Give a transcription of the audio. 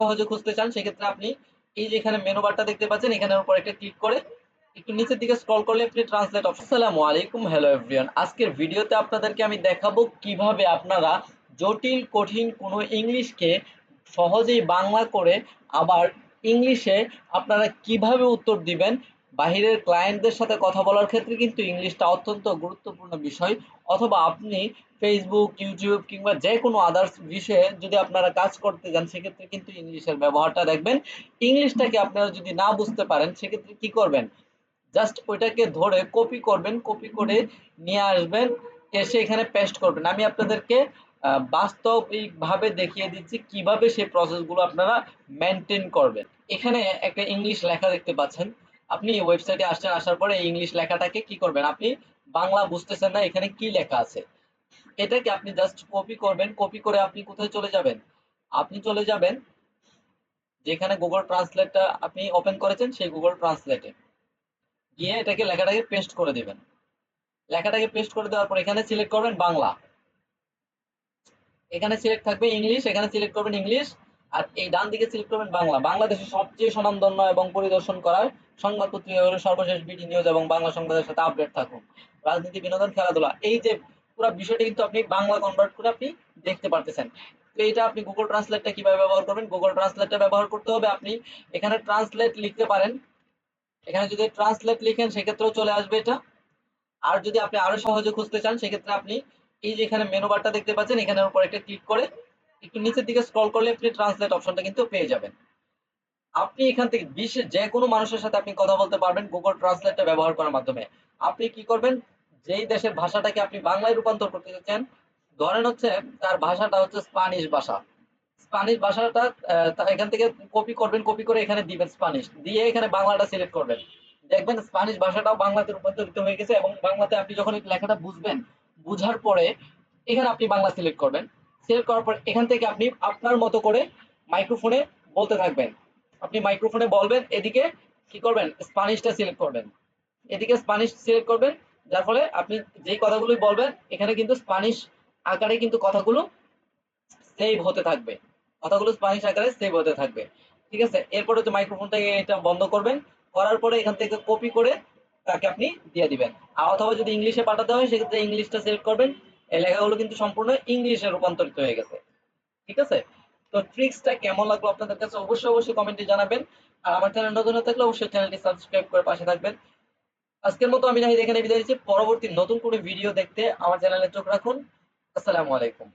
সহজে খুঁজতে চান সেক্ষেত্রে আপনি এই যে এখানে মেনু বারটা দেখতে পাচ্ছেন, এখানের উপর একটা ক্লিক করে একটু নিচের দিকে স্ক্রল করলে আপনি ট্রান্সলেট অপশন। আসসালামু আলাইকুম, হ্যালো এভরিওয়ান। আজকের ভিডিওতে আপনাদেরকে আমি দেখাবো কিভাবে আপনারা জটিল কঠিন কোনো ইংলিশকে সহজেই বাংলা করে আবার ইংলিশে আপনারা কিভাবে উত্তর দিবেন। বাহিরের ক্লায়েন্টদের সাথে কথা বলার ক্ষেত্রে কিন্তু ইংলিশটা অত্যন্ত গুরুত্বপূর্ণ বিষয়। অথবা আপনি ফেসবুক, ইউটিউব কিংবা যে কোনো আদার্স বিষয়ে যদি আপনারা কাজ করতে যান সেক্ষেত্রে কিন্তু ইংলিশের ব্যবহারটা দেখবেন। ইংলিশটাকে আপনারা যদি না বুঝতে পারেন সেক্ষেত্রে কি করবেন, জাস্ট ওইটাকে ধরে কপি করবেন, কপি করে নিয়ে আসবেন, এসে এখানে পেস্ট করবেন। আমি আপনাদেরকে বাস্তবিকভাবে দেখিয়ে দিচ্ছি কিভাবে সেই প্রসেসগুলো আপনারা মেনটেন করবেন। এখানে একটা ইংলিশ লেখা দেখতে পাচ্ছেন। আপনি ওয়েবসাইটে আসছেন, আসার পরে এই ইংলিশ লেখাটাকে কি করবেন, আপনি বাংলা বুঝতেছেন না এখানে কি লেখা আছে, এটাকে আপনি জাস্ট কপি করবেন। কপি করে আপনি কোথায় চলে যাবেন, আপনি চলে যাবেন যেখানে গুগল ট্রান্সলেটটা আপনি ওপেন করেছেন সেই গুগল ট্রান্সলেটে গিয়ে এটাকে লেখাটাকে পেস্ট করে দিবেন। লেখাটাকে পেস্ট করে দেওয়ার পর এখানে সিলেক্ট করবেন বাংলা, এখানে সিলেক্ট থাকবে ইংলিশ, এখানে সিলেক্ট করবেন ইংলিশ, আর এই ডান দিকে সিলেক্ট করবেন বাংলা। বাংলাদেশের সবচেয়ে স্বনামধন্য এবং পরিদর্শন করার সংবাদ পত্রিকা হলো সর্বশেষ বিডি নিউজ এবং বাংলা সংবাদের সাথে আপডেট থাকুন। রাজনীতি, বিনোদন, খেলাধুলা, এই যে পুরো বিষয়টা কিন্তু আপনি বাংলা কনভার্ট করে আপনি দেখতে পারতেছেন। তো এইটা আপনি গুগল ট্রান্সলেটটা কিভাবে ব্যবহার করবেন, গুগল ট্রান্সলেটটা ব্যবহার করতে হবে আপনি এখানে ট্রান্সলেট লিখতে পারেন। এখানে যদি ট্রান্সলেট লিখেন সেক্ষেত্রেও চলে আসবে এটা। আর যদি আপনি আরো সহজে খুঁজতে চান সেক্ষেত্রে আপনি এই যে এখানে মেনু বারটা দেখতে পাচ্ছেন, এখানের উপর একটা ক্লিক করে একটু নিচের দিকে স্ক্রল করলে আপনি ট্রান্সলেট অপশনটা কিন্তু পেয়ে যাবেন। আপনি এখান থেকে বিশ্বের যে কোনো মানুষের সাথে আপনি কথা বলতে পারবেন গুগল ট্রান্সলেটটা ব্যবহার করার মাধ্যমে। আপনি কি করবেন, যেই দেশের ভাষাটাকে আপনি বাংলায় রূপান্তর করতে চাচ্ছেন, ধরেন হচ্ছে তার ভাষাটা হচ্ছে স্প্যানিশ ভাষা, স্প্যানিশ ভাষাটা এখান থেকে কপি করবেন, কপি করে এখানে দিবেন স্প্যানিশ, দিয়ে এখানে বাংলাটা সিলেক্ট করবেন। দেখবেন স্প্যানিশ ভাষাটাও বাংলাতে রূপান্তরিত হয়ে গেছে এবং বাংলাতে আপনি যখন এই লেখাটা বুঝবেন, বুঝার পরে এখানে আপনি বাংলা সিলেক্ট করবেন। সিলেক্ট করার পর এখান থেকে আপনি আপনার মতো করে মাইক্রোফোনে বলতে থাকবেন। আপনি মাইক্রোফোনে বলবেন, এদিকে কি করবেন, স্প্যানিশটা সিলেক্ট করবেন, এদিকে স্প্যানিশ সিলেক্ট করবেন। যার ফলে আপনি যেই কথাগুলোই বলবেন এখানে কিন্তু স্প্যানিশ আকারে কিন্তু কথাগুলো সেভ হতে থাকবে, কথাগুলো স্প্যানিশ আকারে সেভ হতে থাকবে। ঠিক আছে, এরপরে হচ্ছে মাইক্রোফোনটাকে এটা বন্ধ করবেন, করার পরে এখান থেকে কপি করে তাকে আপনি দিয়ে দিবেন। আর অথবা যদি ইংলিশে পাঠাতে হয় সেক্ষেত্রে ইংলিশটা সিলেক্ট করবেন। এই লেখাগুলো কিন্তু সম্পূর্ণ ইংলিশে রূপান্তরিত হয়ে গেছে। ঠিক আছে, তো ট্রিক্সটা কেমন লাগলো আপনাদের কাছে অবশ্যই অবশ্যই কমেন্টে জানাবেন। আর আমার চ্যানেল নতুন হয়ে থাকলে অবশ্যই চ্যানেলটি সাবস্ক্রাইব করে পাশে থাকবেন। আজকের মতো আমি নাহিদ এখানে বিদায় নিচ্ছি। পরবর্তী নতুন কোনো ভিডিও দেখতে আমার চ্যানেলে চোখ রাখুন। আসসালামু আলাইকুম।